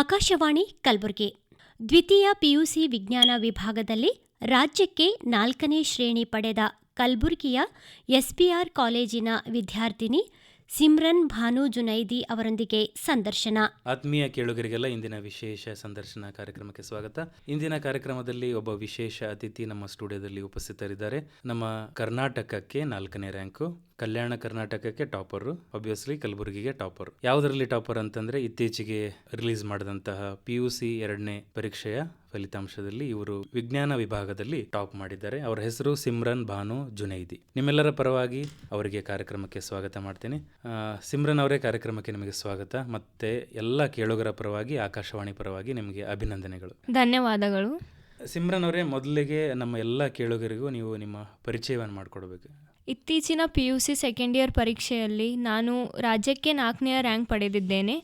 ಆಕಾಶವಾಣಿ ಕಲಬುರಗಿ. ದ್ವಿತೀಯ ಪಿಯುಸಿ ವಿಜ್ಞಾನ ವಿಭಾಗದಲ್ಲಿ ರಾಜ್ಯಕ್ಕೆ 4ನೇ ಶ್ರೇಣಿ ಪಡೆದ ಕಲಬುರಗಿಯ ಎಸ್ಬಿಆರ್ ಕಾಲೇಜಿನ ವಿದ್ಯಾರ್ಥಿನಿ ಸಿಮ್ರನ್ ಭಾನು ಜುನೈದಿ ಅವರೊಂದಿಗೆ ಸಂದರ್ಶನ. ಆತ್ಮೀಯ ಕೇಳುಗರಿಗೆಲ್ಲ ಇಂದಿನ ವಿಶೇಷ ಸಂದರ್ಶನ ಕಾರ್ಯಕ್ರಮಕ್ಕೆ ಸ್ವಾಗತ. ಇಂದಿನ ಕಾರ್ಯಕ್ರಮದಲ್ಲಿ ಒಬ್ಬ ವಿಶೇಷ ಅತಿಥಿ ನಮ್ಮ ಸ್ಟುಡಿಯೋದಲ್ಲಿ ಉಪಸ್ಥಿತರಿದ್ದಾರೆ. ನಮ್ಮ ಕರ್ನಾಟಕಕ್ಕೆ 4ನೇ ರ್ಯಾಂಕು, ಕಲ್ಯಾಣ ಕರ್ನಾಟಕಕ್ಕೆ ಟಾಪರು, ಆಬ್ವಿಯಸ್ಲಿ ಕಲಬುರಗಿಗೆ ಟಾಪರ್. ಯಾವುದರಲ್ಲಿ ಟಾಪರ್ ಅಂತಂದ್ರೆ ಇತ್ತೀಚೆಗೆ ರಿಲೀಸ್ ಮಾಡಿದಂತಹ PUC 2ನೇ ಪರೀಕ್ಷೆಯ ಫಲಿತಾಂಶದಲ್ಲಿ ಇವರು ವಿಜ್ಞಾನ ವಿಭಾಗದಲ್ಲಿ ಟಾಪ್ ಮಾಡಿದ್ದಾರೆ. ಅವರ ಹೆಸರು ಸಿಮ್ರನ್ ಭಾನು ಜುನೈದಿ. ನಿಮ್ಮೆಲ್ಲರ ಪರವಾಗಿ ಅವರಿಗೆ ಕಾರ್ಯಕ್ರಮಕ್ಕೆ ಸ್ವಾಗತ ಮಾಡ್ತೀನಿ. ಸಿಮ್ರನ್ ಅವರೇ, ಕಾರ್ಯಕ್ರಮಕ್ಕೆ ನಿಮಗೆ ಸ್ವಾಗತ. ಮತ್ತೆ ಎಲ್ಲ ಕೇಳುಗರ ಪರವಾಗಿ, ಆಕಾಶವಾಣಿ ಪರವಾಗಿ ನಿಮಗೆ ಅಭಿನಂದನೆಗಳು. ಧನ್ಯವಾದಗಳು. ಸಿಮ್ರನ್ ಅವರೇ, ಮೊದಲಿಗೆ ನಮ್ಮ ಎಲ್ಲ ಕೇಳುಗರಿಗೂ ನೀವು ನಿಮ್ಮ ಪರಿಚಯವನ್ನು ಮಾಡಿಕೊಡ್ಬೇಕು. ಇತ್ತೀಚಿನ PUC ಸೆಕೆಂಡ್ ಇಯರ್ ಪರೀಕ್ಷೆಯಲ್ಲಿ ನಾನು ರಾಜ್ಯಕ್ಕೆ 4ನೇ ರ್ಯಾಂಕ್ ಪಡೆದಿದ್ದೇನೆ.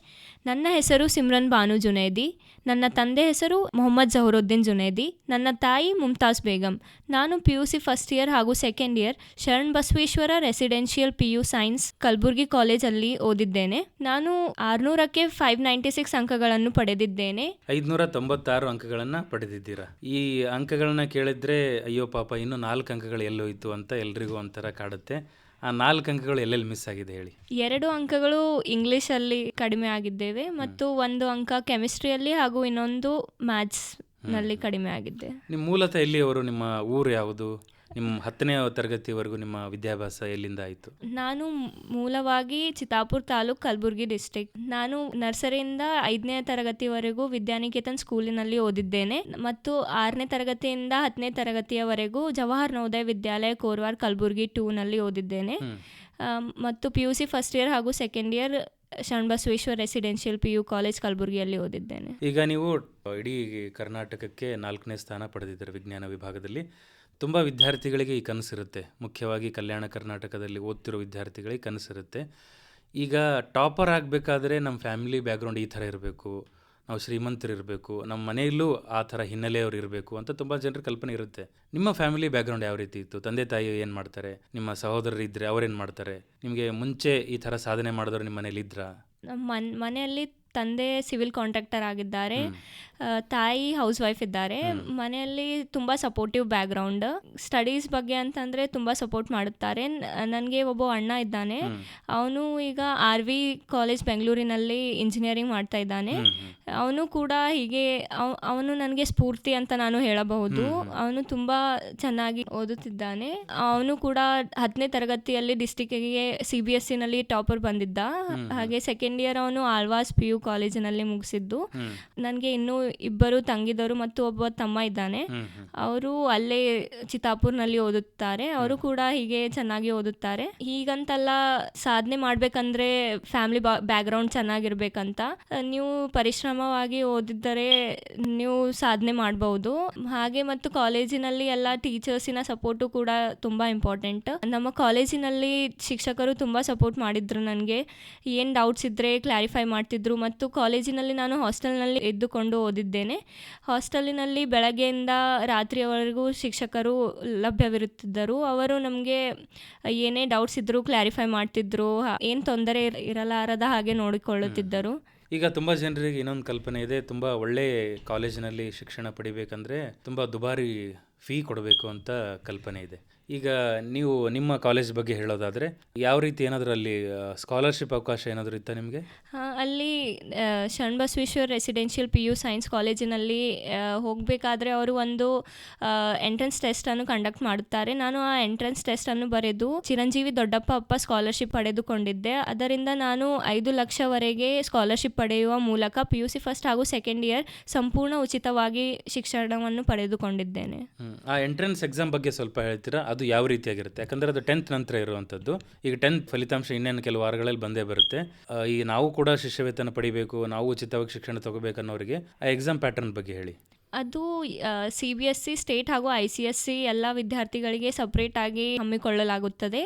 ನನ್ನ ಹೆಸರು ಸಿಮ್ರನ್ ಭಾನು ಜುನೈದಿ. ನನ್ನ ತಂದೆ ಹೆಸರು ಮೊಹಮ್ಮದ್ ಜಹರುದ್ದೀನ್ ಜುನೈದಿ. ನನ್ನ ತಾಯಿ ಮುಮ್ತಾಜ್ ಬೇಗಂ. ನಾನು PUC ಫಸ್ಟ್ ಇಯರ್ ಹಾಗೂ second year Sharan Basaveshwara residential PU science Kalaburgi ಕಾಲೇಜಲ್ಲಿ ಓದಿದ್ದೇನೆ. ನಾನು 600ಕ್ಕೆ 596 ಅಂಕಗಳನ್ನು ಪಡೆದಿದ್ದೇನೆ. 596 ಅಂಕಗಳನ್ನು ಪಡೆದಿದ್ದೀರಾ. ಈ ಅಂಕಗಳನ್ನ ಕೇಳಿದ್ರೆ ಅಯ್ಯೋ ಪಾಪ, ಇನ್ನು 4 ಅಂಕಗಳು ಎಲ್ಲೋಯ್ತು ಅಂತ ಎಲ್ರಿಗೂ ಒಂಥರ ಕಾಡುತ್ತೆ. ಆ 4 ಅಂಕಗಳು ಎಲ್ಲೆಲ್ಲಿ ಮಿಸ್ ಆಗಿದೆ ಹೇಳಿ. 2 ಅಂಕಗಳು ಇಂಗ್ಲಿಷಲ್ಲಿ ಕಡಿಮೆ ಆಗಿದ್ದೇವೆ ಮತ್ತು 1 ಅಂಕ ಕೆಮಿಸ್ಟ್ರಿಯಲ್ಲಿ ಹಾಗೂ ಇನ್ನೊಂದು ಮ್ಯಾಥ್ಸ್ ನಲ್ಲಿ ಕಡಿಮೆ ಆಗಿದೆ. ನಿಮ್ಮ ಮೂಲತಃ ಎಲ್ಲಿಯವರು? ನಿಮ್ಮ ಊರು ಯಾವುದು? ನಿಮ್ಮ 10ನೇ ತರಗತಿವರೆಗೂ ನಿಮ್ಮ ವಿದ್ಯಾಭ್ಯಾಸ ಎಲ್ಲಿಂದ ಆಯಿತು? ನಾನು ಮೂಲವಾಗಿ ಚಿತ್ತಾಪುರ ತಾಲೂಕು, ಕಲಬುರ್ಗಿ ಡಿಸ್ಟ್ರಿಕ್ಟ್. ನಾನು ನರ್ಸರಿಯಿಂದ 5ನೇ ತರಗತಿವರೆಗೂ ವಿದ್ಯಾನಿಕೇತನ್ ಸ್ಕೂಲಿನಲ್ಲಿ ಓದಿದ್ದೇನೆ ಮತ್ತು 6ನೇ ತರಗತಿಯಿಂದ 10ನೇ ತರಗತಿಯವರೆಗೂ ಜವಾಹರ್ ನವೋದಯ ವಿದ್ಯಾಲಯ ಕೋರ್ವಾರ್ ಕಲಬುರ್ಗಿ 2 ನಲ್ಲಿ ಓದಿದ್ದೇನೆ. ಮತ್ತು PUC ಫಸ್ಟ್ ಇಯರ್ ಹಾಗೂ second year Sharan Basaveshwara residential PU college ಕಲಬುರ್ಗಿಯಲ್ಲಿ ಓದಿದ್ದೇನೆ. ಈಗ ನೀವು ಇಡೀ ಕರ್ನಾಟಕಕ್ಕೆ 4ನೇ ಸ್ಥಾನ ಪಡೆದಿದ್ದಾರೆ ವಿಜ್ಞಾನ ವಿಭಾಗದಲ್ಲಿ. ತುಂಬ ವಿದ್ಯಾರ್ಥಿಗಳಿಗೆ ಈ ಕನಸಿರುತ್ತೆ, ಮುಖ್ಯವಾಗಿ ಕಲ್ಯಾಣ ಕರ್ನಾಟಕದಲ್ಲಿ ಓದ್ತಿರೋ ವಿದ್ಯಾರ್ಥಿಗಳಿಗೆ ಕನಸಿರುತ್ತೆ. ಈಗ ಟಾಪರ್ ಆಗಬೇಕಾದ್ರೆ ನಮ್ಮ ಫ್ಯಾಮಿಲಿ ಬ್ಯಾಕ್ಗ್ರೌಂಡ್ ಈ ಥರ ಇರಬೇಕು, ನಾವು ಶ್ರೀಮಂತರಿರಬೇಕು, ನಮ್ಮ ಮನೆಯಲ್ಲೂ ಆ ಥರ ಹಿನ್ನೆಲೆಯವರು ಇರಬೇಕು ಅಂತ ತುಂಬ ಜನರ ಕಲ್ಪನೆ ಇರುತ್ತೆ. ನಿಮ್ಮ ಫ್ಯಾಮಿಲಿ ಬ್ಯಾಕ್ಗ್ರೌಂಡ್ ಯಾವ ರೀತಿ ಇತ್ತು? ತಂದೆ ತಾಯಿ ಏನು ಮಾಡ್ತಾರೆ? ನಿಮ್ಮ ಸಹೋದರರು ಇದ್ದರೆ ಅವರೇನು ಮಾಡ್ತಾರೆ? ನಿಮಗೆ ಮುಂಚೆ ಈ ಥರ ಸಾಧನೆ ಮಾಡಿದವರು ನಿಮ್ಮ ಮನೇಲಿ ಇದ್ರಾ? ನಮ್ಮ ಮನೆಯಲ್ಲಿ ತಂದೆ ಸಿವಿಲ್ ಕಾಂಟ್ರಾಕ್ಟರ್ ಆಗಿದ್ದಾರೆ, ತಾಯಿ ಹೌಸ್ ವೈಫ್ ಇದ್ದಾರೆ. ಮನೆಯಲ್ಲಿ ತುಂಬ ಸಪೋರ್ಟಿವ್ ಬ್ಯಾಕ್ಗ್ರೌಂಡ್. ಸ್ಟಡೀಸ್ ಬಗ್ಗೆ ಅಂತಂದರೆ ತುಂಬ ಸಪೋರ್ಟ್ ಮಾಡುತ್ತಾರೆ. ನನಗೆ ಒಬ್ಬ ಅಣ್ಣ ಇದ್ದಾನೆ, ಅವನು ಈಗ RV ಕಾಲೇಜ್ ಬೆಂಗಳೂರಿನಲ್ಲಿ ಇಂಜಿನಿಯರಿಂಗ್ ಮಾಡ್ತಾ ಇದ್ದಾನೆ. ಅವನು ಕೂಡ ಹೀಗೆ ಅವನು ನನಗೆ ಸ್ಫೂರ್ತಿ ಅಂತ ನಾನು ಹೇಳಬಹುದು. ಅವನು ತುಂಬ ಚೆನ್ನಾಗಿ ಓದುತ್ತಿದ್ದಾನೆ. ಅವನು ಕೂಡ 10ನೇ ತರಗತಿಯಲ್ಲಿ ಡಿಸ್ಟಿಕ್ಕಿಗೆ CBSE ನಲ್ಲಿ ಟಾಪರ್ ಬಂದಿದ್ದ. ಹಾಗೆ ಸೆಕೆಂಡ್ ಇಯರ್ ಅವನು ಆಳ್ವಾಸ್ PU ಕಾಲೇಜಿನಲ್ಲಿ ಮುಗಿಸಿದ್ದು. ನನಗೆ ಇನ್ನೂ 2 ತಂಗಿದರು ಮತ್ತು ಒಬ್ಬ ತಮ್ಮ ಇದ್ದಾನೆ. ಅವರು ಅಲ್ಲೇ ಚಿತ್ತಾಪುರ್ನಲ್ಲಿ ಓದುತ್ತಾರೆ. ಅವರು ಕೂಡ ಹೀಗೆ ಚೆನ್ನಾಗಿ ಓದುತ್ತಾರೆ. ಹೀಗಂತಲ್ಲ, ಸಾಧನೆ ಮಾಡ್ಬೇಕಂದ್ರೆ ಫ್ಯಾಮಿಲಿ ಬ್ಯಾಕ್ಗ್ರೌಂಡ್ ಚೆನ್ನಾಗಿರ್ಬೇಕಂತ. ನೀವು ಪರಿಶ್ರಮವಾಗಿ ಓದಿದ್ದರೆ ನೀವು ಸಾಧನೆ ಮಾಡಬಹುದು. ಹಾಗೆ ಮತ್ತು ಕಾಲೇಜಿನಲ್ಲಿ ಎಲ್ಲ ಟೀಚರ್ಸಿನ ಸಪೋರ್ಟು ಕೂಡ ತುಂಬ ಇಂಪಾರ್ಟೆಂಟ್. ನಮ್ಮ ಕಾಲೇಜಿನಲ್ಲಿ ಶಿಕ್ಷಕರು ತುಂಬ ಸಪೋರ್ಟ್ ಮಾಡಿದ್ರು. ನನಗೆ ಏನು ಡೌಟ್ಸ್ ಇದ್ದರೆ ಕ್ಲಾರಿಫೈ ಮಾಡ್ತಿದ್ರು. ಮತ್ತು ಕಾಲೇಜಿನಲ್ಲಿ ನಾನು ಹಾಸ್ಟೆಲ್ನಲ್ಲಿ ಇದ್ದುಕೊಂಡು ಓದಿದ್ದೇನೆ. ಹಾಸ್ಟೆಲಿನಲ್ಲಿ ಬೆಳಗ್ಗೆಯಿಂದ ರಾತ್ರಿಯವರೆಗೂ ಶಿಕ್ಷಕರು ಲಭ್ಯವಿರುತ್ತಿದ್ದರು. ಅವರು ನಮಗೆ ಏನೇ ಡೌಟ್ಸ್ ಇದ್ದರೂ ಕ್ಲಾರಿಫೈ ಮಾಡ್ತಿದ್ರು. ಏನು ತೊಂದರೆ ಇರಲಾರದ ಹಾಗೆ ನೋಡಿಕೊಳ್ಳುತ್ತಿದ್ದರು. ಈಗ ತುಂಬ ಜನರಿಗೆ ಇನ್ನೊಂದು ಕಲ್ಪನೆ ಇದೆ, ತುಂಬ ಒಳ್ಳೆ ಕಾಲೇಜಿನಲ್ಲಿ ಶಿಕ್ಷಣ ಪಡಿಬೇಕಂದ್ರೆ ತುಂಬ ದುಬಾರಿ ಫೀ ಕೊಡಬೇಕು ಅಂತ ಕಲ್ಪನೆ ಇದೆ. ಈಗ ನೀವು ನಿಮ್ಮ ಕಾಲೇಜ್ ಬಗ್ಗೆ ಹೇಳೋದಾದರೆ ಯಾವ ರೀತಿ, ಏನಾದರೂ ಅಲ್ಲಿ ಸ್ಕಾಲರ್ಶಿಪ್ ಅವಕಾಶ ಏನಾದರೂ ಇತ್ತಾ ನಿಮಗೆ? ಅಲ್ಲಿ Sharan Basaveshwara residential PU science ಕಾಲೇಜಿನಲ್ಲಿ ಹೋಗಬೇಕಾದ್ರೆ ಅವರು ಒಂದು ಎಂಟ್ರೆನ್ಸ್ ಟೆಸ್ಟನ್ನು ಕಂಡಕ್ಟ್ ಮಾಡುತ್ತಾರೆ. ನಾನು ಆ ಎಂಟ್ರೆನ್ಸ್ ಟೆಸ್ಟನ್ನು ಬರೆದು ಚಿರಂಜೀವಿ ದೊಡ್ಡಪ್ಪ ಅಪ್ಪ ಸ್ಕಾಲರ್ಶಿಪ್ ಪಡೆದುಕೊಂಡಿದ್ದೆ. ಅದರಿಂದ ನಾನು 5 ಲಕ್ಷವರೆಗೆ ಸ್ಕಾಲರ್ಶಿಪ್ ಪಡೆಯುವ ಮೂಲಕ PUC ಫಸ್ಟ್ ಹಾಗೂ ಸೆಕೆಂಡ್ ಇಯರ್ ಸಂಪೂರ್ಣ ಉಚಿತವಾಗಿ ಶಿಕ್ಷಣವನ್ನು ಪಡೆದುಕೊಂಡಿದ್ದೇನೆ. ಆ ಎಂಟ್ರೆನ್ಸ್ ಎಕ್ಸಾಮ್ ಬಗ್ಗೆ ಸ್ವಲ್ಪ ಹೇಳ್ತೀರಾ? ಅದು ಯಾವ ರೀತಿಯಾಗಿರುತ್ತೆ? ಯಾಕಂದರೆ ಅದು 10th ನಂತರ ಇರುವಂಥದ್ದು. ಈಗ 10th ಫಲಿತಾಂಶ ಇನ್ನೇನು ಕೆಲವು ವಾರಗಳಲ್ಲಿ ಬಂದೇ ಬರುತ್ತೆ. ಈ ನಾವು ಕೂಡ ಶಿಷ್ಯವೇತನ ಪಡಿಬೇಕು, ನಾವು ಉಚಿತವಾಗಿ ಶಿಕ್ಷಣ ತಗೋಬೇಕನ್ನೋರಿಗೆ ಆ ಎಕ್ಸಾಮ್ ಪ್ಯಾಟರ್ನ್ ಬಗ್ಗೆ ಹೇಳಿ. ಅದು CBSE ಸ್ಟೇಟ್ ಹಾಗೂ ICSE ಎಲ್ಲ ವಿದ್ಯಾರ್ಥಿಗಳಿಗೆ ಸಪ್ರೇಟ್ ಆಗಿ ಹಮ್ಮಿಕೊಳ್ಳಲಾಗುತ್ತದೆ.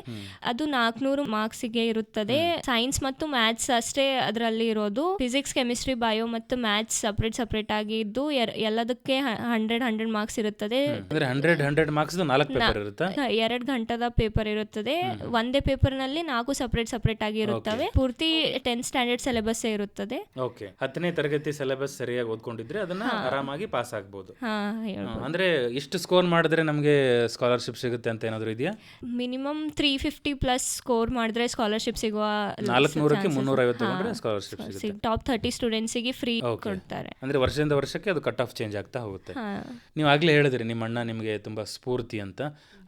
ಅದು 400 ಮಾರ್ಕ್ಸಿಗೆ ಇರುತ್ತದೆ. ಸೈನ್ಸ್ ಮತ್ತು ಮ್ಯಾಥ್ಸ್ ಅಷ್ಟೇ ಅದರಲ್ಲಿ ಇರೋದು. ಫಿಸಿಕ್ಸ್, ಕೆಮಿಸ್ಟ್ರಿ, ಬಯೋ ಮತ್ತು ಮ್ಯಾಥ್ಸ್ ಸಪ್ರೇಟ್ ಆಗಿ ಇದ್ದು ಎಲ್ಲದಕ್ಕೆ 100 ಮಾರ್ಕ್ಸ್ ಇರುತ್ತದೆ. 100 ಮಾರ್ಕ್ಸ್ 4 ಪೇಪರ್ ಇರುತ್ತಾ? 2 ಗಂಟದ ಪೇಪರ್ ಇರುತ್ತದೆ. ಒಂದೇ ಪೇಪರ್ ನಲ್ಲಿ 4 ಸಪ್ರೇಟ್ ಆಗಿ ಇರುತ್ತವೆ. ಪೂರ್ತಿ 10th ಸ್ಟ್ಯಾಂಡರ್ಡ್ ಸಿಲೆಬಸ್ ಇರುತ್ತದೆ. ಓಕೆ, 10ನೇ ತರಗತಿ ಸಿಲೆಬಸ್ ಸರಿಯಾಗಿ ಓದ್ಕೊಂಡಿದ್ರೆ ಅದನ್ನ ಆರಾಮಾಗಿ ಪಾಸ್ ಆಗ್ಬೋದು. ಅಂದ್ರೆ ಎಷ್ಟು ಸ್ಕೋರ್ ಮಾಡಿದ್ರೆ ನಮಗೆ ಸ್ಕಾಲರ್ಶಿಪ್ ಸಿಗುತ್ತೆ ಅಂತ ಏನಾದ್ರು ಇದೆಯಾ? ಮಿನಿಮಮ್ 350 ಪ್ಲಸ್ ಸ್ಕೋರ್ ಮಾಡಿದ್ರೆ ಸ್ಕಾಲರ್ಶಿಪ್ ಸಿಗುವ 400ಕ್ಕೆ 350 ತಗೊಂಡ್ರೆ ಸ್ಕಾಲರ್ಶಿಪ್ ಸಿಗುತ್ತೆ. ಟಾಪ್ 30 ಸ್ಟೂಡೆಂಟ್ಸಿಗೆ ಫ್ರೀ ಕೊಡ್ತಾರೆ. ಅಂದ್ರೆ ವರ್ಷದಿಂದ ವರ್ಷಕ್ಕೆ ಅದು ಕಟ್ ಆಫ್ ಚೇಂಜ್ ಆಗ್ತಾ ಹೋಗುತ್ತೆ. ನೀವು ಆಗ್ಲೇ ಹೇಳಿದ್ರಿ ನಿಮ್ಮ ಅಣ್ಣ ನಿಮಗೆ ತುಂಬಾ ಸ್ಫೂರ್ತಿ ಅಂತ.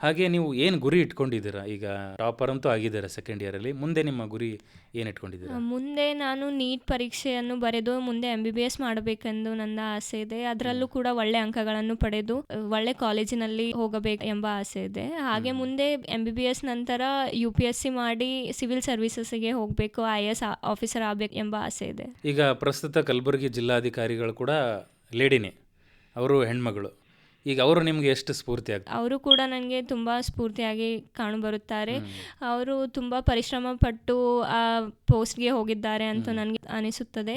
ಹಾಗೆ ನೀವು ಏನು ಗುರಿ ಇಟ್ಕೊಂಡಿದ್ದೀರಾ? ಈಗ ಟಾಪರ್ ಅಂತೂ ಆಗಿದ್ದೀರಾ ಸೆಕೆಂಡ್ ಇಯರ್ ಅಲ್ಲಿ, ಮುಂದೆ ನಿಮ್ಮ ಗುರಿ ಏನು ಇಟ್ಕೊಂಡಿದ್ದೀರಾ? ಮುಂದೆ ನಾನು ನೀಟ್ ಪರೀಕ್ಷೆಯನ್ನು ಬರೆದು ಮುಂದೆ MBBS ಮಾಡಬೇಕೆಂದು ನನ್ನ ಆಸೆ ಇದೆ. ಅದರಲ್ಲೂ ಕೂಡ ಒಳ್ಳೆ ಅಂಕಗಳನ್ನು ಪಡೆದು ಒಳ್ಳೆ ಕಾಲೇಜಿನಲ್ಲಿ ಹೋಗಬೇಕು ಎಂಬ ಆಸೆ ಇದೆ. ಹಾಗೆ ಮುಂದೆ MBBS ನಂತರ UPSC ಮಾಡಿ ಸಿವಿಲ್ ಸರ್ವಿಸಸ್ಗೆ ಹೋಗಬೇಕು, IAS ಆಫೀಸರ್ ಆಗಬೇಕು ಎಂಬ ಆಸೆ ಇದೆ. ಈಗ ಪ್ರಸ್ತುತ ಕಲಬುರಗಿ ಜಿಲ್ಲಾಧಿಕಾರಿಗಳು ಕೂಡ ಲೇಡಿನೇ, ಅವರು ಹೆಣ್ಮಗಳು. ಈಗ ಅವರು ನಿಮಗೆ ಎಷ್ಟು ಸ್ಫೂರ್ತಿ ಆಗ್ತದೆ? ಅವರು ಕೂಡ ನನಗೆ ತುಂಬ ಸ್ಫೂರ್ತಿಯಾಗಿ ಕಾಣಬರುತ್ತಾರೆ. ಅವರು ತುಂಬ ಪರಿಶ್ರಮ ಪಟ್ಟು ಆ ಪೋಸ್ಟ್ಗೆ ಹೋಗಿದ್ದಾರೆ ಅಂತ ನನಗೆ ಅನಿಸುತ್ತದೆ.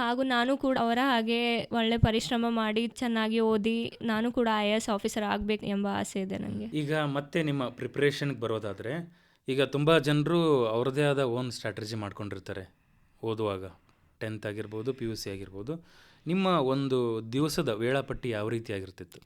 ಹಾಗೂ ನಾನು ಕೂಡ ಅವರ ಹಾಗೆ ಒಳ್ಳೆ ಪರಿಶ್ರಮ ಮಾಡಿ ಚೆನ್ನಾಗಿ ಓದಿ ನಾನು ಕೂಡ IAS ಆಫೀಸರ್ ಆಗಬೇಕು ಎಂಬ ಆಸೆ ಇದೆ ನನಗೆ. ಈಗ ಮತ್ತೆ ನಿಮ್ಮ ಪ್ರಿಪ್ರೇಷನ್ಗೆ ಬರೋದಾದರೆ, ಈಗ ತುಂಬ ಜನರು ಅವ್ರದ್ದೇ ಆದ ಓನ್ ಸ್ಟ್ರಾಟಜಿ ಮಾಡ್ಕೊಂಡಿರ್ತಾರೆ ಓದುವಾಗ. 10th ಆಗಿರ್ಬೋದು, PUC ಆಗಿರ್ಬೋದು. ನಿಮ್ಮ ಒಂದು ದಿವಸದ ವೇಳಾಪಟ್ಟಿ ಯಾವ ರೀತಿಯಾಗಿರ್ತಿತ್ತು?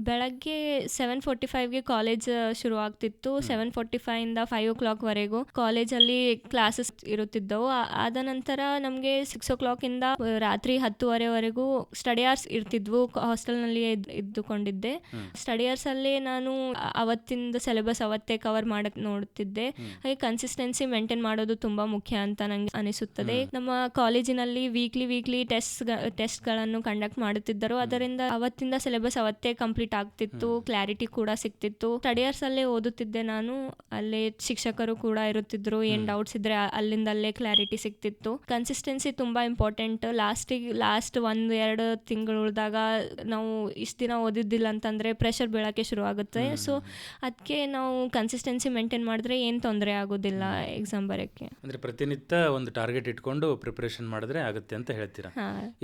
ಬೆಳಗ್ಗೆ 7:45ಗೆ ಕಾಲೇಜ್ ಶುರು ಆಗ್ತಿತ್ತು. 7:45ಇಂದ 5 o'clockವರೆಗೂ ಕಾಲೇಜಲ್ಲಿ ಕ್ಲಾಸಸ್ ಇರುತ್ತಿದ್ದವು. ಆದ ನಂತರ ನಮಗೆ 6 o'clocಕಿಂದ ರಾತ್ರಿ 10:30ವರೆಗೂ ಸ್ಟಡಿ ಅವರ್ಸ್ ಇರ್ತಿದ್ವು. ಹಾಸ್ಟೆಲ್ನಲ್ಲಿ ಇದ್ದುಕೊಂಡಿದ್ದೆ. ಸ್ಟಡಿ ಅವರ್ಸಲ್ಲೇ ನಾನು ಅವತ್ತಿಂದ ಸಿಲೆಬಸ್ ಅವತ್ತೇ ಕವರ್ ಮಾಡಕ್ಕೆ ನೋಡುತ್ತಿದ್ದೆ. ಹಾಗೆ ಕನ್ಸಿಸ್ಟೆನ್ಸಿ ಮೇಂಟೈನ್ ಮಾಡೋದು ತುಂಬ ಮುಖ್ಯ ಅಂತ ನನಗೆ ಅನಿಸುತ್ತದೆ. ನಮ್ಮ ಕಾಲೇಜಿನಲ್ಲಿ ವೀಕ್ಲಿ ಟೆಸ್ಟ್ಗಳನ್ನು ಕಂಡಕ್ಟ್ ಮಾಡುತ್ತಿದ್ದರು. ಅದರಿಂದ ಅವತ್ತಿಂದ ಸಿಲೆಬಸ್ ಅವತ್ತೇ ಕಂಪ್ಲೀಟ್ ಆಗ್ತಿತ್ತು, ಕ್ಲಾರಿಟಿ ಕೂಡ ಸಿಗ್ತಿತ್ತು. ಸ್ಟಡಿ ಅವರ್ಸ್ ಅಲ್ಲೇ ಓದುತ್ತಿದ್ದೆ ನಾನು. ಅಲ್ಲೇ ಶಿಕ್ಷಕರು ಕೂಡ ಇರುತ್ತಿದ್ರು. ಏನ್ ಡೌಟ್ಸ್ ಇದ್ರೆ ಅಲ್ಲೇ ಕ್ಲಾರಿಟಿ ಸಿಗ್ತಿತ್ತು. ಕನ್ಸಿಸ್ಟೆನ್ಸಿ ತುಂಬಾ ಇಂಪಾರ್ಟೆಂಟ್. ಲಾಸ್ಟ್ 1-2 ತಿಂಗಳು ಉಳಿದಾಗ ನಾವು ಇಷ್ಟು ದಿನ ಓದಿದ್ದಿಲ್ಲ ಅಂತಂದ್ರೆ ಪ್ರೆಷರ್ ಬೀಳಕ್ಕೆ ಶುರು ಆಗುತ್ತೆ. ಸೊ ಅದಕ್ಕೆ ನಾವು ಕನ್ಸಿಸ್ಟೆನ್ಸಿ ಮೇಂಟೈನ್ ಮಾಡಿದ್ರೆ ಏನು ತೊಂದರೆ ಆಗೋದಿಲ್ಲ ಎಕ್ಸಾಮ್ ಬರೋಕ್ಕೆ. ಅಂದ್ರೆ ಪ್ರತಿನಿತ್ಯ ಒಂದು ಟಾರ್ಗೆಟ್ ಇಟ್ಕೊಂಡು ಪ್ರಿಪರೇಷನ್ ಮಾಡಿದ್ರೆ ಆಗುತ್ತೆ ಅಂತ ಹೇಳ್ತೀರಾ.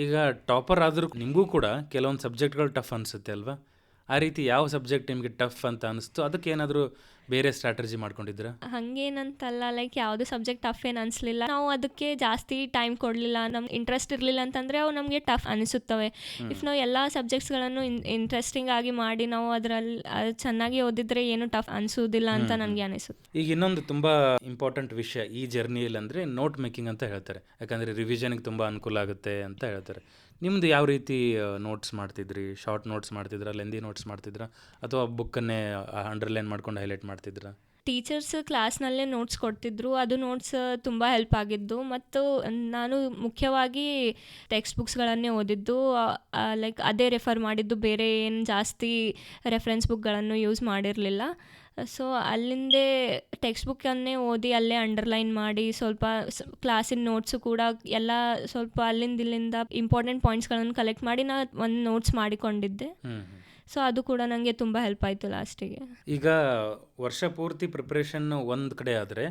ಈಗ ಟಾಪರ್ ಆದ್ರೂ ನಿಮಗೂ ಕೂಡ ಕೆಲವೊಂದು ಸಬ್ಜೆಕ್ಟ್ಗಳು ಟಫ್ ಅನ್ಸುತ್ತೆ ಅಲ್ವಾ? ಆ ರೀತಿ ಯಾವ ಸಬ್ಜೆಕ್ಟ್ ನಿಮಗೆ ಟಫ್ ಅಂತ ಅನಿಸ್ತು? ಅದಕ್ಕೆ ಏನಾದರೂ ಬೇರೆ ಸ್ಟ್ರಾಟಜಿ ಮಾಡ್ಕೊಂಡಿದ್ದೀರಾ? ಹಂಗೇನಂತಲ್ಲ, ಲೈಕ್ ಯಾವುದು ಸಬ್ಜೆಕ್ಟ್ ಟಫ್ ಏನು ಅನಿಸ್ಲಿಲ್ಲ. ನಾವು ಅದಕ್ಕೆ ಜಾಸ್ತಿ ಟೈಮ್ ಕೊಡಲಿಲ್ಲ. ನಮ್ಗೆ ಇಂಟ್ರೆಸ್ಟ್ ಇರಲಿಲ್ಲ ಅಂತಂದರೆ ಅವು ನಮಗೆ ಟಫ್ ಅನಿಸುತ್ತವೆ. ಇಫ್ ನಾವು ಎಲ್ಲ ಸಬ್ಜೆಕ್ಟ್ಸ್ಗಳನ್ನು ಇಂಟ್ರೆಸ್ಟಿಂಗ್ ಆಗಿ ಮಾಡಿ ನಾವು ಅದರಲ್ಲಿ ಚೆನ್ನಾಗಿ ಓದಿದ್ರೆ ಏನು ಟಫ್ ಅನಿಸೋದಿಲ್ಲ ಅಂತ ನನಗೆ ಅನಿಸುತ್ತೆ. ಈಗ ಇನ್ನೊಂದು ತುಂಬ ಇಂಪಾರ್ಟೆಂಟ್ ವಿಷಯ ಈ ಜರ್ನಿಯಲ್ಲಿ ಅಂದರೆ ನೋಟ್ ಮೇಕಿಂಗ್ ಅಂತ ಹೇಳ್ತಾರೆ. ಯಾಕಂದರೆ ರಿವಿಷನ್ಗೆ ತುಂಬ ಅನುಕೂಲ ಆಗುತ್ತೆ ಅಂತ ಹೇಳ್ತಾರೆ. ನಿಮ್ಮದು ಯಾವ ರೀತಿ ನೋಟ್ಸ್ ಮಾಡ್ತಿದ್ರಿ? ಶಾರ್ಟ್ ನೋಟ್ಸ್ ಮಾಡ್ತಿದ್ರಾ, ಲೆಂದಿ ನೋಟ್ಸ್ ಮಾಡ್ತಿದ್ರಾ, ಅಥವಾ ಬುಕ್ಕನ್ನೇ ಅಂಡರ್ಲೈನ್ ಮಾಡ್ಕೊಂಡು ಹೈಲೈಟ್ ಮಾಡ್ತಿದ್ರಾ? ಟೀಚರ್ಸ್ ಕ್ಲಾಸ್ನಲ್ಲೇ ನೋಟ್ಸ್ ಕೊಡ್ತಿದ್ರು. ಅದು ನೋಟ್ಸ್ ತುಂಬ ಹೆಲ್ಪ್ ಆಗಿದ್ದು. ಮತ್ತು ನಾನು ಮುಖ್ಯವಾಗಿ ಟೆಕ್ಸ್ಟ್ ಬುಕ್ಸ್ಗಳನ್ನೇ ಓದಿದ್ದು. ಲೈಕ್ ಅದೇ ರೆಫರ್ ಮಾಡಿದ್ದು, ಬೇರೆ ಏನು ಜಾಸ್ತಿ ರೆಫರೆನ್ಸ್ ಬುಕ್ಗಳನ್ನು ಯೂಸ್ ಮಾಡಿರಲಿಲ್ಲ. ಸೊ ಅಲ್ಲಿಂದೇ ಟೆಕ್ಸ್ಟ್ ಬುಕ್ಕನ್ನೇ ಓದಿ ಅಲ್ಲೇ ಅಂಡರ್ಲೈನ್ ಮಾಡಿ ಸ್ವಲ್ಪ ಕ್ಲಾಸಿನ ನೋಟ್ಸು ಕೂಡ ಎಲ್ಲ ಸ್ವಲ್ಪ ಇಲ್ಲಿಂದ ಇಂಪಾರ್ಟೆಂಟ್ ಪಾಯಿಂಟ್ಸ್ಗಳನ್ನು ಕಲೆಕ್ಟ್ ಮಾಡಿ ನಾನು ಒಂದು ನೋಟ್ಸ್ ಮಾಡಿಕೊಂಡಿದ್ದೆ. ಸೊ ಅದು ಕೂಡ ನನಗೆ ತುಂಬ ಹೆಲ್ಪ್ ಆಯಿತು ಲಾಸ್ಟಿಗೆ. ಈಗ ವರ್ಷ ಪೂರ್ತಿ ಪ್ರಿಪ್ರೇಷನ್ ಒಂದು ಕಡೆ ಆದರೆ,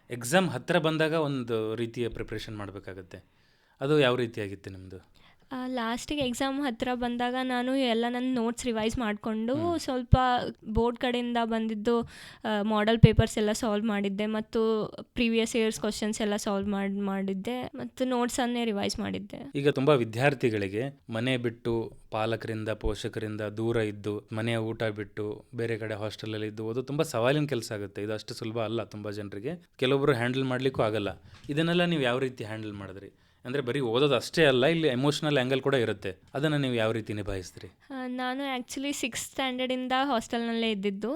ಎಕ್ಸಾಮ್ ಹತ್ತಿರ ಬಂದಾಗ ಒಂದು ರೀತಿಯ ಪ್ರಿಪ್ರೇಷನ್ ಮಾಡಬೇಕಾಗತ್ತೆ. ಅದು ಯಾವ ರೀತಿಯಾಗಿತ್ತು ನಿಮ್ಮದು? ಲಾಸ್ಟಿಗೆ ಎಕ್ಸಾಮ್ ಹತ್ತಿರ ಬಂದಾಗ ನಾನು ಎಲ್ಲ ನನ್ನ ನೋಟ್ಸ್ ರಿವೈಸ್ ಮಾಡಿಕೊಂಡು ಸ್ವಲ್ಪ ಬೋರ್ಡ್ ಕಡೆಯಿಂದ ಬಂದಿದ್ದು ಮಾಡೆಲ್ ಪೇಪರ್ಸ್ ಎಲ್ಲ ಸಾಲ್ವ್ ಮಾಡಿದ್ದೆ ಮತ್ತು ಪ್ರೀವಿಯಸ್ ಇಯರ್ಸ್ ಕ್ವಶನ್ಸ್ ಎಲ್ಲ ಸಾಲ್ವ್ ಮಾಡಿದ್ದೆ ಮತ್ತು ನೋಟ್ಸನ್ನೇ ರಿವೈಸ್ ಮಾಡಿದ್ದೆ. ಈಗ ತುಂಬ ವಿದ್ಯಾರ್ಥಿಗಳಿಗೆ ಮನೆ ಬಿಟ್ಟು, ಪಾಲಕರಿಂದ, ಪೋಷಕರಿಂದ ದೂರ ಇದ್ದು, ಮನೆಯ ಊಟ ಬಿಟ್ಟು ಬೇರೆ ಕಡೆ ಹಾಸ್ಟೆಲಲ್ಲಿ ಇದ್ದು ಓದು ತುಂಬ ಸವಾಲಿನ ಕೆಲಸ ಆಗುತ್ತೆ. ಇದು ಅಷ್ಟು ಸುಲಭ ಅಲ್ಲ. ತುಂಬ ಜನರಿಗೆ ಕೆಲವೊಬ್ಬರು ಹ್ಯಾಂಡಲ್ ಮಾಡಲಿಕ್ಕೂ ಆಗಲ್ಲ. ಇದನ್ನೆಲ್ಲ ನೀವು ಯಾವ ರೀತಿ ಹ್ಯಾಂಡಲ್ ಮಾಡಿದ್ರಿ? ಅಂದರೆ ಬರೀ ಓದೋದು ಅಷ್ಟೇ ಅಲ್ಲ, ಇಲ್ಲಿ ಎಮೋಷ್ನಲ್ ಆ್ಯಂಗಲ್ ಕೂಡ ಇರುತ್ತೆ. ಅದನ್ನು ನೀವು ಯಾವ ರೀತಿ ನಿಭಾಯಿಸ್ತೀರಿ? ನಾನು ಆ್ಯಕ್ಚುಲಿ 6th ಸ್ಟ್ಯಾಂಡರ್ಡಿಂದ ಹಾಸ್ಟೆಲ್ನಲ್ಲೇ ಇದ್ದಿದ್ದು.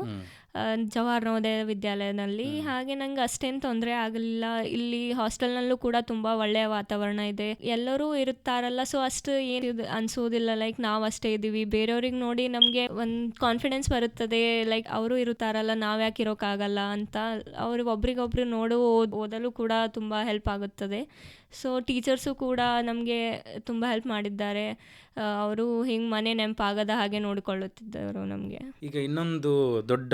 ಜವಾಹರ್ ನವೋದಯ ವಿದ್ಯಾಲಯದಲ್ಲಿ. ಹಾಗೆ ನಂಗೆ ಅಷ್ಟೇನು ತೊಂದರೆ ಆಗಲಿಲ್ಲ. ಇಲ್ಲಿ ಹಾಸ್ಟೆಲ್ನಲ್ಲೂ ಕೂಡ ತುಂಬ ಒಳ್ಳೆಯ ವಾತಾವರಣ ಇದೆ, ಎಲ್ಲರೂ ಇರುತ್ತಾರಲ್ಲ, ಸೊ ಅಷ್ಟು ಏನು ಅನಿಸೋದಿಲ್ಲ. ಲೈಕ್ ನಾವು ಅಷ್ಟೇ ಇದ್ದೀವಿ, ಬೇರೆಯವ್ರಿಗೆ ನೋಡಿ ನಮಗೆ ಒಂದು ಕಾನ್ಫಿಡೆನ್ಸ್ ಬರುತ್ತದೆ, ಲೈಕ್ ಅವರು ಇರುತ್ತಾರಲ್ಲ, ನಾವು ಯಾಕೆ ಇರೋಕ್ಕಾಗಲ್ಲ ಅಂತ. ಅವ್ರಿಗೆ ಒಬ್ರಿಗೊಬ್ರು ನೋಡು ಓದಲು ಕೂಡ ತುಂಬ ಹೆಲ್ಪ್ ಆಗುತ್ತದೆ. ಸೊ ಟೀಚರ್ಸು ಕೂಡ ನಮಗೆ ತುಂಬ ಹೆಲ್ಪ್ ಮಾಡಿದ್ದಾರೆ. ಅವರು ಹಿಂಗೆ ಮನೆ ನೆನಪಾಗದ ಹಾಗೆ ನೋಡಿಕೊಳ್ಳುತ್ತಿದ್ದರು ನಮಗೆ. ಈಗ ಇನ್ನೊಂದು ದೊಡ್ಡ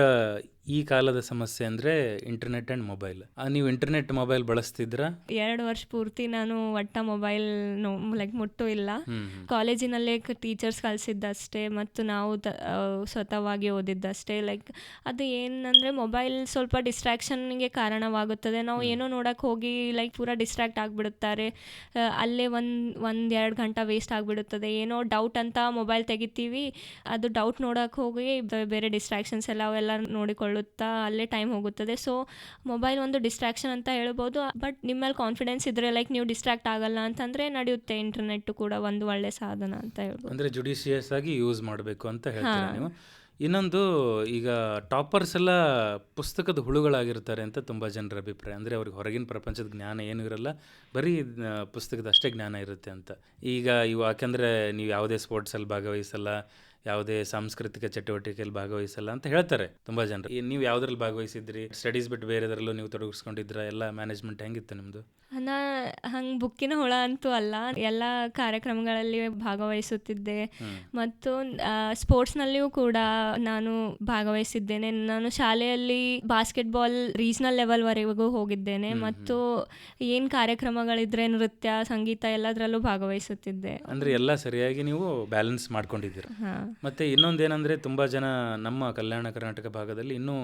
ಈ ಕಾಲದ ಸಮಸ್ಯೆ ಅಂದರೆ ಇಂಟರ್ನೆಟ್ ಆ್ಯಂಡ್ ಮೊಬೈಲ್. ನೀವು ಇಂಟರ್ನೆಟ್ ಮೊಬೈಲ್ ಬಳಸ್ತಿದ್ರಾ? 2 ವರ್ಷ ಪೂರ್ತಿ ನಾನು ಒಟ್ಟ ಮೊಬೈಲ್ ಲೈಕ್ ಮುಟ್ಟೂ ಇಲ್ಲ. ಕಾಲೇಜಿನಲ್ಲೇ ಟೀಚರ್ಸ್ ಕಲಿಸಿದ್ದಷ್ಟೇ ಮತ್ತು ನಾವು ಸ್ವತಃವಾಗಿ ಓದಿದ್ದಷ್ಟೇ. ಲೈಕ್ ಅದು ಏನಂದರೆ ಮೊಬೈಲ್ ಸ್ವಲ್ಪ ಡಿಸ್ಟ್ರಾಕ್ಷನ್ಗೆ ಕಾರಣವಾಗುತ್ತದೆ. ನಾವು ಏನೋ ನೋಡೋಕ್ಕೆ ಹೋಗಿ ಲೈಕ್ ಪೂರಾ ಡಿಸ್ಟ್ರಾಕ್ಟ್ ಆಗಿಬಿಡುತ್ತಾರೆ, ಅಲ್ಲೇ 1-2 ಗಂಟೆ ವೇಸ್ಟ್ ಆಗಿಬಿಡುತ್ತದೆ. ಏನೋ ಡೌಟ್ ಅಂತ ಮೊಬೈಲ್ ತೆಗಿತೀವಿ, ಅದು ಡೌಟ್ ನೋಡೋಕ್ಕೆ ಹೋಗಿ ಬೇರೆ ಡಿಸ್ಟ್ರಾಕ್ಷನ್ಸ್ ಎಲ್ಲ ಅವೆಲ್ಲ ನೋಡಿಕೊಳ್ಳುತ್ತಾ ಅಲ್ಲೇ ಟೈಮ್ ಹೋಗುತ್ತದೆ. ಸೊ ಮೊಬೈಲ್ ಒಂದು ಡಿಸ್ಟ್ರಾಕ್ಷನ್ ಅಂತ ಹೇಳ್ಬೋದು. ಬಟ್ ನಿಮ್ಮಲ್ಲಿ ಕಾನ್ಫಿಡೆನ್ಸ್ ಇದ್ದರೆ ಲೈಕ್ ನೀವು ಡಿಸ್ಟ್ರಾಕ್ಟ್ ಆಗಲ್ಲ ಅಂತಂದರೆ ನಡೆಯುತ್ತೆ. ಇಂಟರ್ನೆಟ್ ಕೂಡ ಒಂದು ಒಳ್ಳೆ ಸಾಧನ ಅಂತ ಹೇಳ್ಬೋದು. ಅಂದರೆ ಜುಡಿಷಿಯಸ್ ಆಗಿ ಯೂಸ್ ಮಾಡಬೇಕು ಅಂತ ಹೇಳ್ತೀರಾ ನೀವು. ಇನ್ನೊಂದು, ಈಗ ಟಾಪರ್ಸ್ ಎಲ್ಲ ಪುಸ್ತಕದ ಹುಳುಗಳಾಗಿರ್ತಾರೆ ಅಂತ ತುಂಬ ಜನರ ಅಭಿಪ್ರಾಯ. ಅಂದರೆ ಅವ್ರಿಗೆ ಹೊರಗಿನ ಪ್ರಪಂಚದ ಜ್ಞಾನ ಏನೂ ಇರಲ್ಲ, ಬರೀ ಪುಸ್ತಕದ ಅಷ್ಟೇ ಜ್ಞಾನ ಇರುತ್ತೆ ಅಂತ. ಈಗ ಯಾಕೆಂದರೆ ನೀವು ಯಾವುದೇ ಸ್ಪೋರ್ಟ್ಸಲ್ಲಿ ಭಾಗವಹಿಸಲ್ಲ, ಯಾವುದೇ ಸಾಂಸ್ಕೃತಿಕ ಚಟುವಟಿಕೆಯಲ್ಲಿ ಭಾಗವಹಿಸಲ್ಲ ಅಂತ ಹೇಳ್ತಾರೆ ತುಂಬ ಜನರು. ನೀವು ಯಾವುದ್ರಲ್ಲಿ ಭಾಗವಹಿಸಿದ್ರಿ? ಸ್ಟಡೀಸ್ ಬಿಟ್ಟು ಬೇರೆದರಲ್ಲೂ ನೀವು ತೊಡಗಿಸ್ಕೊಂಡಿದ್ರ? ಎಲ್ಲ ಮ್ಯಾನೇಜ್ಮೆಂಟ್ ಹೆಂಗಿತ್ತು ನಿಮ್ಮದು? ನಾ ಹಂಗೆ ಬುಕ್ಕಿನ ಹುಳ ಅಂತೂ ಅಲ್ಲ, ಎಲ್ಲ ಕಾರ್ಯಕ್ರಮಗಳಲ್ಲಿ ಭಾಗವಹಿಸುತ್ತಿದ್ದೆ ಮತ್ತು ಸ್ಪೋರ್ಟ್ಸ್ನಲ್ಲಿಯೂ ಕೂಡ ನಾನು ಭಾಗವಹಿಸಿದ್ದೇನೆ. ನಾನು ಶಾಲೆಯಲ್ಲಿ ಬಾಸ್ಕೆಟ್ಬಾಲ್ ರೀಜ್ನಲ್ ಲೆವೆಲ್ವರೆಗೂ ಹೋಗಿದ್ದೇನೆ ಮತ್ತು ಏನು ಕಾರ್ಯಕ್ರಮಗಳಿದ್ರೆ ನೃತ್ಯ, ಸಂಗೀತ ಎಲ್ಲದರಲ್ಲೂ ಭಾಗವಹಿಸುತ್ತಿದ್ದೆ. ಅಂದರೆ ಎಲ್ಲ ಸರಿಯಾಗಿ ನೀವು ಬ್ಯಾಲೆನ್ಸ್ ಮಾಡ್ಕೊಂಡಿದ್ದೀರ. ಮತ್ತು ಇನ್ನೊಂದೇನೆಂದರೆ, ತುಂಬ ಜನ ನಮ್ಮ ಕಲ್ಯಾಣ ಕರ್ನಾಟಕ ಭಾಗದಲ್ಲಿ ಇನ್ನೂ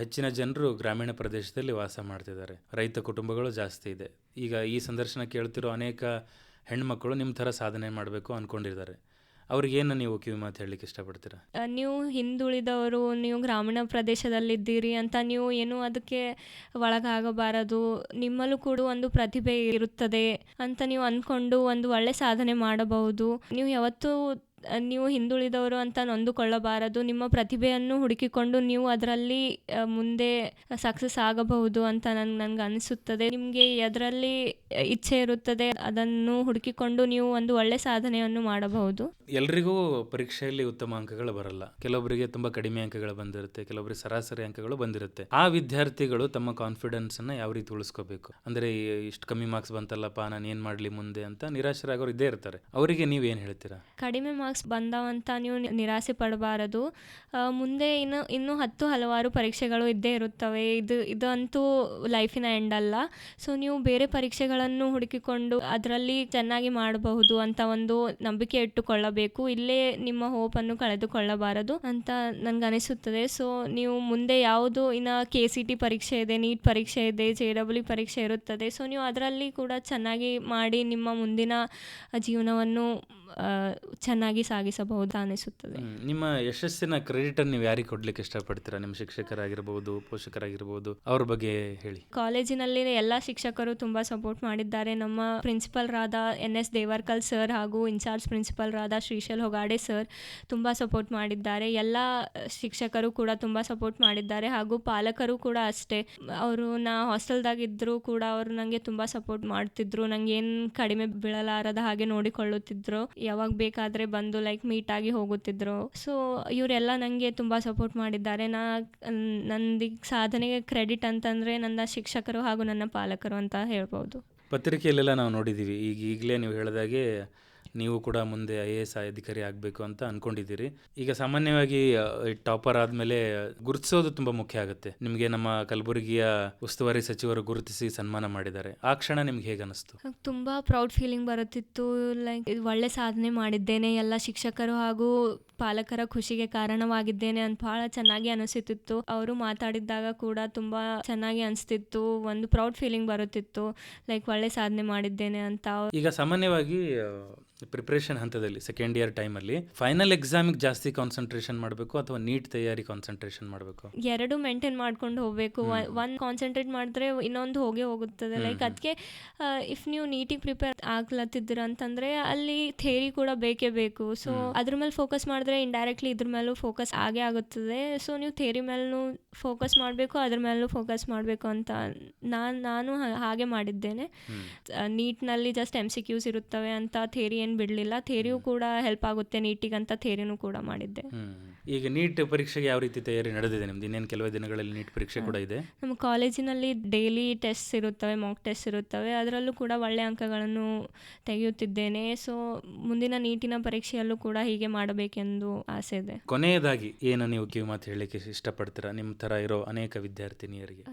ಹೆಚ್ಚಿನ ಜನರು ಗ್ರಾಮೀಣ ಪ್ರದೇಶದಲ್ಲಿ ವಾಸ ಮಾಡ್ತಿದ್ದಾರೆ, ರೈತ ಕುಟುಂಬಗಳು ಜಾಸ್ತಿ ಇದೆ. ಈಗ ಈ ಸಂದರ್ಶನ ಕೇಳ್ತಿರೋ ಅನೇಕ ಹೆಣ್ಮಕ್ಳು ನಿಮ್ಮ ಥರ ಸಾಧನೆ ಮಾಡಬೇಕು ಅಂದ್ಕೊಂಡಿದ್ದಾರೆ. ಅವ್ರಿಗೇನು ನೀವು ಕಿವಿ ಮಾತು ಹೇಳಲಿಕ್ಕೆ ಇಷ್ಟಪಡ್ತೀರಾ? ನೀವು ಹಿಂದುಳಿದವರು, ನೀವು ಗ್ರಾಮೀಣ ಪ್ರದೇಶದಲ್ಲಿದ್ದೀರಿ ಅಂತ ನೀವು ಏನು ಅದಕ್ಕೆ ಒಳಗಾಗಬಾರದು. ನಿಮ್ಮಲ್ಲೂ ಕೂಡ ಒಂದು ಪ್ರತಿಭೆ ಇರುತ್ತದೆ ಅಂತ ನೀವು ಅಂದ್ಕೊಂಡು ಒಂದು ಒಳ್ಳೆ ಸಾಧನೆ ಮಾಡಬಹುದು. ನೀವು ಯಾವತ್ತೂ ನೀವು ಹಿಂದುಳಿದವರು ಅಂತ ನೊಂದುಕೊಳ್ಳಬಾರದು. ನಿಮ್ಮ ಪ್ರತಿಭೆಯನ್ನು ಹುಡುಕಿಕೊಂಡು ನೀವು ಅದರಲ್ಲಿ ಮುಂದೆ ಸಕ್ಸಸ್ ಆಗಬಹುದು ಅಂತ ನನಗೆ ಅನಿಸುತ್ತದೆ. ನಿಮಗೆ ಅದರಲ್ಲಿ ಇಚ್ಛೆ ಇರುತ್ತದೆ, ಅದನ್ನು ಹುಡುಕಿಕೊಂಡು ನೀವು ಒಂದು ಒಳ್ಳೆ ಸಾಧನೆಯನ್ನು ಮಾಡಬಹುದು. ಎಲ್ರಿಗೂ ಪರೀಕ್ಷೆಯಲ್ಲಿ ಉತ್ತಮ ಅಂಕಗಳು ಬರಲ್ಲ. ಕೆಲವೊಬ್ಬರಿಗೆ ತುಂಬ ಕಡಿಮೆ ಅಂಕಗಳು ಬಂದಿರುತ್ತೆ, ಕೆಲವೊಬ್ಬರಿಗೆ ಸರಾಸರಿ ಅಂಕಗಳು ಬಂದಿರುತ್ತೆ. ಆ ವಿದ್ಯಾರ್ಥಿಗಳು ತಮ್ಮ ಕಾನ್ಫಿಡೆನ್ಸನ್ನು ಯಾವ ರೀತಿ ಉಳಿಸ್ಕೋಬೇಕು? ಅಂದರೆ ಇಷ್ಟು ಕಮ್ಮಿ ಮಾರ್ಕ್ಸ್ ಬಂತಲ್ಲಪ್ಪ, ನಾನು ಏನು ಮಾಡಲಿ ಮುಂದೆ ಅಂತ ನಿರಾಶರಾಗೋರು ಇದ್ದೇ ಇರ್ತಾರೆ. ಅವರಿಗೆ ನೀವೇನು ಹೇಳ್ತೀರಾ? ಕಡಿಮೆ ಮಾರ್ಕ್ಸ್ ಬಂದವಂತ ನೀವು ನಿರಾಸೆ ಪಡಬಾರದು. ಮುಂದೆ ಇನ್ನೂ ಹಲವಾರು ಪರೀಕ್ಷೆಗಳು ಇದ್ದೇ ಇರುತ್ತವೆ. ಇದು ಅಂತೂ ಲೈಫಿನ ಎಂಡ್ ಅಲ್ಲ. ಸೊ ನೀವು ಬೇರೆ ಪರೀಕ್ಷೆಗಳನ್ನು ಹುಡುಕಿಕೊಂಡು ಅದರಲ್ಲಿ ಚೆನ್ನಾಗಿ ಮಾಡಬಹುದು ಅಂತ ಒಂದು ನಂಬಿಕೆ ಇಟ್ಟುಕೊಳ್ಳಬೇಕು. ಇಲ್ಲೇ ನಿಮ್ಮ ಹೋಪನ್ನು ಕಳೆದುಕೊಳ್ಳಬಾರದು ಅಂತ ನನಗನಿಸುತ್ತದೆ. ಸೊ ನೀವು ಮುಂದೆ ಯಾವುದು ಇನ್ನು KCT ಪರೀಕ್ಷೆ ಇದೆ, ನೀಟ್ ಪರೀಕ್ಷೆ ಇದೆ, JEE ಪರೀಕ್ಷೆ ಇರುತ್ತದೆ. ಸೊ ನೀವು ಅದರಲ್ಲಿ ಕೂಡ ಚೆನ್ನಾಗಿ ಮಾಡಿ ನಿಮ್ಮ ಮುಂದಿನ ಜೀವನವನ್ನು ಚೆನ್ನಾಗಿ ಸಾಗಿಸಬಹುದು ಅನಿಸುತ್ತದೆ. ನಿಮ್ಮ ಯಶಸ್ಸಿನ ಕ್ರೆಡಿಟನ್ನು ನೀವು ಯಾರಿಗೆ ಕೊಡ್ಲಿಕ್ಕೆ ಇಷ್ಟಪಡ್ತೀರಾ? ನಿಮ್ಮ ಶಿಕ್ಷಕರಾಗಿರ್ಬೋದು, ಪೋಷಕರಾಗಿರ್ಬೋದು, ಅವ್ರ ಬಗ್ಗೆ ಹೇಳಿ. ಕಾಲೇಜಿನಲ್ಲಿ ಎಲ್ಲ ಶಿಕ್ಷಕರು ತುಂಬ ಸಪೋರ್ಟ್ ಮಾಡಿದ್ದಾರೆ. ನಮ್ಮ ಪ್ರಿನ್ಸಿಪಲ್ರಾದ NS ದೇವರ್ಕಲ್ ಸರ್ ಹಾಗೂ ಇನ್ಚಾರ್ಜ್ ಪ್ರಿನ್ಸಿಪಲ್ರಾದ ಶ್ರೀಶೈಲ್ ಹೊಗಾಡೆ ಸರ್ ತುಂಬ ಸಪೋರ್ಟ್ ಮಾಡಿದ್ದಾರೆ. ಎಲ್ಲ ಶಿಕ್ಷಕರು ಕೂಡ ತುಂಬ ಸಪೋರ್ಟ್ ಮಾಡಿದ್ದಾರೆ ಹಾಗೂ ಪಾಲಕರು ಕೂಡ ಅಷ್ಟೇ. ಅವರು ನಾ ಹಾಸ್ಟೆಲ್ದಾಗಿದ್ದರೂ ಕೂಡ ಅವರು ನನಗೆ ತುಂಬ ಸಪೋರ್ಟ್ ಮಾಡ್ತಿದ್ರು. ನಂಗೆ ಏನು ಕಡಿಮೆ ಬೀಳಲಾರದ ಹಾಗೆ ನೋಡಿಕೊಳ್ಳುತ್ತಿದ್ರು. ಯಾವಾಗ ಬೇಕಾದರೆ ಬಂದು ಲೈಕ್ ಮೀಟ್ ಆಗಿ ಹೋಗುತ್ತಿದ್ರು. ಸೊ ಇವರೆಲ್ಲ ನನಗೆ ತುಂಬ ಸಪೋರ್ಟ್ ಮಾಡಿದ್ದಾರೆ. ನಂದು ಸಾಧನೆಗೆ ಕ್ರೆಡಿಟ್ ಅಂತಂದರೆ ನನ್ನ ಶಿಕ್ಷಕರು ಹಾಗೂ ನನ್ನ ಪಾಲಕರು ಅಂತ ಹೇಳ್ಬೋದು. ಪತ್ರಿಕೆಯಲ್ಲೆಲ್ಲ ನಾವು ನೋಡಿದ್ದೀವಿ, ಈಗಲೇ ನೀವು ಹೇಳಿದಾಗೆ ನೀವು ಕೂಡ ಮುಂದೆ IAS ಅಧಿಕಾರಿ ಆಗಬೇಕು ಅಂತ ಅಂದ್ಕೊಂಡಿದ್ದೀರಿ. ಈಗ ಸಾಮಾನ್ಯವಾಗಿ ಟಾಪರ್ ಆದಮೇಲೆ ಗುರುತಿಸೋದು ತುಂಬ ಮುಖ್ಯ ಆಗುತ್ತೆ. ನಿಮಗೆ ನಮ್ಮ ಕಲಬುರಗಿಯ ಉಸ್ತುವಾರಿ ಸಚಿವರು ಗುರುತಿಸಿ ಸನ್ಮಾನ ಮಾಡಿದ್ದಾರೆ. ಆ ಕ್ಷಣ ನಿಮ್ಗೆ ಹೇಗೆ ಅನಿಸ್ತು? ತುಂಬ ಪ್ರೌಡ್ ಫೀಲಿಂಗ್ ಬರುತ್ತಿತ್ತು. ಲೈಕ್ ಒಳ್ಳೆ ಸಾಧನೆ ಮಾಡಿದ್ದೇನೆ, ಎಲ್ಲ ಶಿಕ್ಷಕರು ಹಾಗೂ ಪಾಲಕರ ಖುಷಿಗೆ ಕಾರಣವಾಗಿದ್ದೇನೆ ಅಂತ ಭಾಳ ಚೆನ್ನಾಗಿ ಅನಿಸುತ್ತಿತ್ತು. ಅವರು ಮಾತಾಡಿದ್ದಾಗ ಕೂಡ ತುಂಬ ಚೆನ್ನಾಗಿ ಅನಿಸ್ತಿತ್ತು. ಒಂದು ಪ್ರೌಡ್ ಫೀಲಿಂಗ್ ಬರುತ್ತಿತ್ತು, ಲೈಕ್ ಒಳ್ಳೆ ಸಾಧನೆ ಮಾಡಿದ್ದೇನೆ ಅಂತ. ಈಗ ಸಾಮಾನ್ಯವಾಗಿ ಪ್ರಿಪ್ರೇಷನ್ ಹಂತದಲ್ಲಿ ಸೆಕೆಂಡ್ ಇಯರ್ ಟೈಮಲ್ಲಿ ಫೈನಲ್ ಎಕ್ಸಾಮಿಗೆ ಜಾಸ್ತಿ ಕಾನ್ಸಂಟ್ರೇಷನ್ ಮಾಡಬೇಕು ಅಥವಾ ನೀಟ್ ತಯಾರಿ ಕಾನ್ಸಂಟ್ರೇಷನ್ ಮಾಡಬೇಕು? ಎರಡು ಮೇಂಟೈನ್ ಮಾಡ್ಕೊಂಡು ಹೋಗಬೇಕು. ಒಂದು ಕಾನ್ಸಂಟ್ರೇಟ್ ಮಾಡಿದ್ರೆ ಇನ್ನೊಂದು ಹೋಗುತ್ತದೆ. ಲೈಕ್ ಅದಕ್ಕೆ ಇಫ್ ನೀವು ನೀಟಿಗೆ ಪ್ರಿಪೇರ್ ಆಗ್ಲತ್ತಿದ್ದೀರ ಅಂತಂದರೆ ಅಲ್ಲಿ ಥೇರಿ ಕೂಡ ಬೇಕೇ ಬೇಕು. ಸೊ ಅದ್ರ ಮೇಲೆ ಫೋಕಸ್ ಮಾಡಿದ್ರೆ ಇಂಡೈರೆಕ್ಟ್ಲಿ ಇದ್ರ ಮೇಲೂ ಫೋಕಸ್ ಆಗೇ ಆಗುತ್ತದೆ. ಸೊ ನೀವು ಥೇರಿ ಮೇಲೂ ಫೋಕಸ್ ಮಾಡಬೇಕು, ಅದ್ರ ಮೇಲೂ ಫೋಕಸ್ ಮಾಡಬೇಕು ಅಂತ ನಾನು ಹಾಗೆ ಮಾಡಿದ್ದೇನೆ. ನೀಟ್ನಲ್ಲಿ ಜಸ್ಟ್ MCQs ಇರುತ್ತವೆ ಅಂತ ಥೇರಿ ಏನು ಬಿಡಲಿಲ್ಲ. ಥೇರಿಯೂ ಕೂಡ ಹೆಲ್ಪ್ ಆಗುತ್ತೆ ನೀಟಿಗಂತ ಥೇರಿನೂ ಕೂಡ ಮಾಡಿದ್ದೆ. ಈಗ ನೀಟ್ ಪರೀಕ್ಷೆಗೆ ಯಾವ ರೀತಿ ತಯಾರಿ ನಡೆದಿದೆ ನಿಮ್ದು? ಇನ್ನೇನು ಕೆಲವೇ ದಿನಗಳಲ್ಲಿ ನೀಟ್ ಪರೀಕ್ಷೆ ಕೂಡ ಇದೆ. ನಮ್ಮ ಕಾಲೇಜಿನಲ್ಲಿ ಡೈಲಿ ಟೆಸ್ಟ್ ಇರುತ್ತವೆ, ಮಾಕ್ ಟೆಸ್ಟ್ ಇರುತ್ತವೆ. ಅದರಲ್ಲೂ ಕೂಡ ಒಳ್ಳೆಯ ಅಂಕಗಳನ್ನು ತೆಗೆಯುತ್ತಿದ್ದೇನೆ. ಸೊ ಮುಂದಿನ ನೀಟಿನ ಪರೀಕ್ಷೆಯಲ್ಲೂ ಕೂಡ ಹೀಗೆ ಮಾಡಬೇಕೆಂದು ಆಸೆ ಇದೆ. ಕೊನೆಯದಾಗಿ ಏನು ನೀವು ಕಿವಿಮಾತು ಹೇಳಲಿಕ್ಕೆ ಇಷ್ಟಪಡ್ತೀರಾ ನಿಮ್ಮ ಥರ ಇರೋ ಅನೇಕ ವಿದ್ಯಾರ್ಥಿನಿಯರಿಗೆ?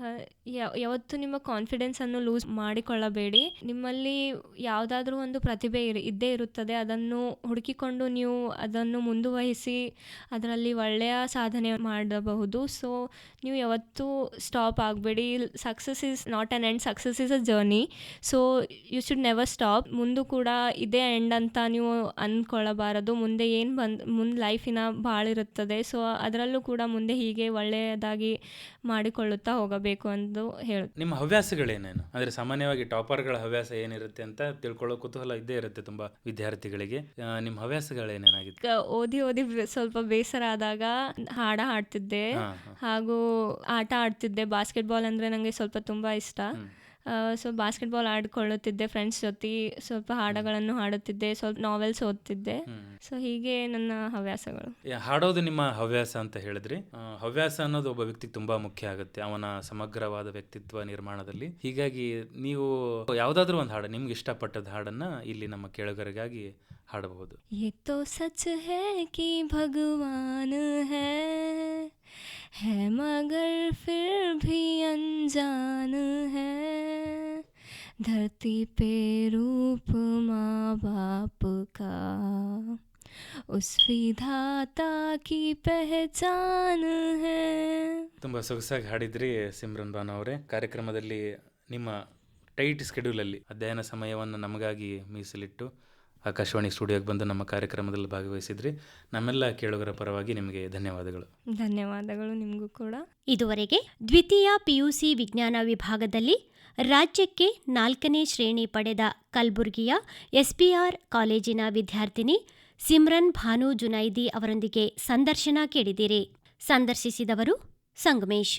ಯಾವತ್ತು ನಿಮ್ಮ ಕಾನ್ಫಿಡೆನ್ಸನ್ನು ಲೂಸ್ ಮಾಡಿಕೊಳ್ಳಬೇಡಿ. ನಿಮ್ಮಲ್ಲಿ ಯಾವುದಾದ್ರೂ ಒಂದು ಪ್ರತಿಭೆ ಇದ್ದೇ ಇರುತ್ತದೆ. ಅದನ್ನು ಹುಡುಕಿಕೊಂಡು ನೀವು ಅದನ್ನು ಮುಂದುವಹಿಸಿ ಅದರಲ್ಲಿ ಒಳ್ಳೆಯ ಸಾಧನೆ ಮಾಡಬಹುದು. ಸೊ ನೀವು ಯಾವತ್ತೂ ಸ್ಟಾಪ್ ಆಗಬೇಡಿ. Success is not an end, success is a journey. So you should never stop. ಮುಂದೆ ಕೂಡ ಇದೇ ಎಂಡ್ ಅಂತ ನೀವು ಅಂದ್ಕೊಳ್ಳಬಾರದು. ಮುಂದೆ ಏನು ಮುಂದೆ ಲೈಫಿನ ಭಾಳ ಇರುತ್ತದೆ. ಸೊ ಅದರಲ್ಲೂ ಕೂಡ ಮುಂದೆ ಹೀಗೆ ಒಳ್ಳೆಯದಾಗಿ ಮಾಡಿಕೊಳ್ಳುತ್ತಾ ಹೋಗಬೇಕು ಎಂದು ಹೇಳುತ್ತೆ. ನಿಮ್ಮ ಹವ್ಯಾಸಗಳೇನೇನು? ಅಂದರೆ ಸಾಮಾನ್ಯವಾಗಿ ಟಾಪರ್ಗಳ ಹವ್ಯಾಸ ಏನಿರುತ್ತೆ ಅಂತ ತಿಳ್ಕೊಳ್ಳೋ ಕುತೂಹಲ ಇದ್ದೇ ಇರುತ್ತೆ ತುಂಬ ವಿದ್ಯಾರ್ಥಿಗಳಿಗೆ. ನಿಮ್ಮ ಹವ್ಯಾಸಗಳೇನೇನಾಗಿತ್ತು? ಓದಿ ಸ್ವಲ್ಪ ಬೇಸರ ಆದಾಗ ಹಾಡ್ತಿದ್ದೆ, ಹಾಗೂ ಆಟ ಆಡ್ತಿದ್ದೆ. ಬಾಸ್ಕೆಟ್ಬಾಲ್ ಅಂದರೆ ನನಗೆ ಸ್ವಲ್ಪ ತುಂಬ ಇಷ್ಟ. ಸೊ ಬಾಸ್ಕೆಟ್ಬಾಲ್ ಆಡಿಕೊಳ್ಳುತ್ತಿದ್ದೆ ಫ್ರೆಂಡ್ಸ್ ಜೊತೆ. ಸ್ವಲ್ಪ ಹಾಡುಗಳನ್ನು ಹಾಡುತ್ತಿದ್ದೆ, ಸ್ವಲ್ಪ ನಾವೆಲ್ಸ್ ಓದ್ತಿದ್ದೆ. ಸೊ ಹೀಗೆ ನನ್ನ ಹವ್ಯಾಸಗಳು. ಹಾಡೋದು ನಿಮ್ಮ ಹವ್ಯಾಸ ಅಂತ ಹೇಳಿದ್ರಿ. ಹವ್ಯಾಸ ಅನ್ನೋದು ಒಬ್ಬ ವ್ಯಕ್ತಿಗೆ ತುಂಬಾ ಮುಖ್ಯ ಆಗುತ್ತೆ ಅವನ ಸಮಗ್ರವಾದ ವ್ಯಕ್ತಿತ್ವ ನಿರ್ಮಾಣದಲ್ಲಿ. ಹೀಗಾಗಿ ನೀವು ಯಾವುದಾದ್ರೂ ಒಂದು ಹಾಡು, ನಿಮ್ಗೆ ಇಷ್ಟಪಟ್ಟದ ಹಾಡನ್ನ ಇಲ್ಲಿ ನಮ್ಮ ಕೇಳುಗರಿಗಾಗಿ ಹಾಡಬಹುದು. ಯೇ ತೋ ಸಚ್ ಹೈ ಕಿ ಭಗವಾನ್ है मगर फिर भी अनजान है, धरती पे रूप माँ बाप का उस विधाता की पहचान है. ತುಂಬ ಸೊಗಸಾಗಿ ಹಾಡಿದ್ರಿ ಸಿಮ್ರನ್ ಬಾನು ಅವರೇ. ಕಾರ್ಯಕ್ರಮದಲ್ಲಿ ನಿಮ್ಮ ಟೈಟ್ ಸ್ಕೆಡ್ಯೂಲಲ್ಲಿ ಅಧ್ಯಯನ ಸಮಯವನ್ನು ನಮಗಾಗಿ ಮೀಸಲಿಟ್ಟು ಆಕಾಶವಾಣಿ ಸ್ಟುಡಿಯೋಗೆ ಬಂದು ನಮ್ಮ ಕಾರ್ಯಕ್ರಮದಲ್ಲಿ ಭಾಗವಹಿಸಿದ್ರಿ. ನಮ್ಮೆಲ್ಲ ಕೇಳುಗರ ಪರವಾಗಿ ನಿಮಗೆ ಧನ್ಯವಾದಗಳು. ಧನ್ಯವಾದಗಳು ನಿಮಗೂ ಕೂಡ. ಇದುವರೆಗೆ ದ್ವಿತೀಯ PUC ವಿಜ್ಞಾನ ವಿಭಾಗದಲ್ಲಿ ರಾಜ್ಯಕ್ಕೆ 4ನೇ ಶ್ರೇಣಿ ಪಡೆದ ಕಲಬುರಗಿಯ SPR ಕಾಲೇಜಿನ ವಿದ್ಯಾರ್ಥಿನಿ ಸಿಮ್ರನ್ ಭಾನು ಜುನೈದಿ ಅವರೊಂದಿಗೆ ಸಂದರ್ಶನ ಕೇಳಿದಿರಿ. ಸಂದರ್ಶಿಸಿದವರು ಸಂಗಮೇಶ್.